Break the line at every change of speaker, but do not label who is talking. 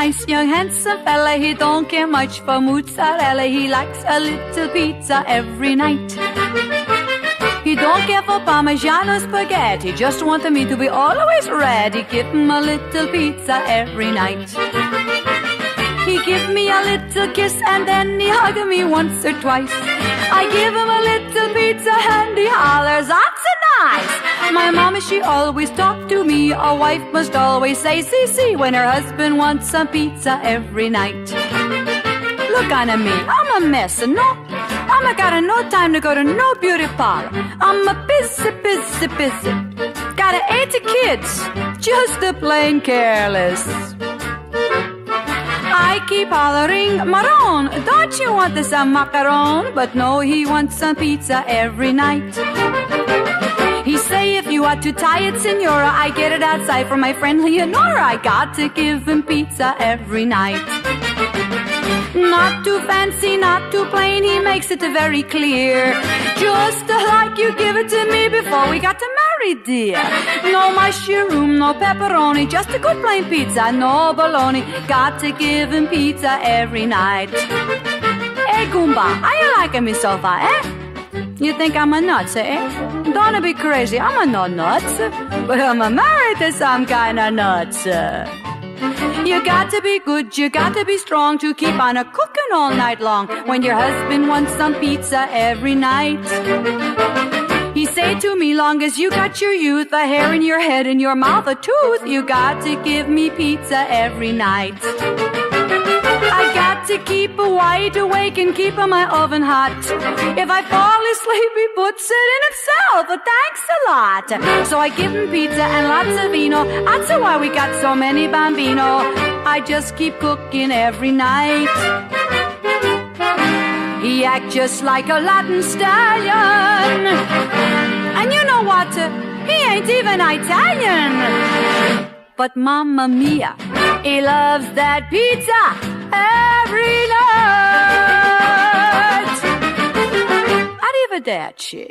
nice young handsome fella. He don't care much for mozzarella. He likes a little pizza every night. He don't care for Parmigiano spaghetti. Just want me to be always ready. Give him a little pizza every night. He give me a little kiss and then he hug me once or twice. I give him a little pizza and he hollers, "That's so nice." My mama, she always talked to me. A wife must always say CC when her husband wants some pizza every night. Look on me, I'm a mess, no, I'm got no time to go to no beauty parlor. I'm a busy. Got 80 kids, just a plain careless. I keep hollering, "Maron, don't you want some macaron?" But no, he wants some pizza every night. He say, "If you are too tired, senora, I get it outside from my friend Leonora." I got to give him pizza every night. Not too fancy, not too plain, he makes it very clear. Just like you give it to me before we got to marry, dear. No mushroom, no pepperoni, just a good plain pizza, no bologna. Got to give him pizza every night. Hey, Goomba, are you liking me so far, eh? You think I'm a nuts, eh? Don't be crazy, I'm a no nuts. But I'm married to some kind of nuts. You got to be good, you got to be strong to keep on a cooking all night long when your husband wants some pizza every night. He say to me, "Long as you got your youth, a hair in your head and your mouth a tooth, you got to give me pizza every night." I got to keep wide awake and keep my oven hot. If I fall asleep, he puts it in himself. Thanks a lot. So I give him pizza and lots of vino. That's why we got so many bambino. I just keep cooking every night. He act just like a Latin stallion. And you know what? He ain't even Italian. But mamma mia, he loves that pizza every night. Arrivederci.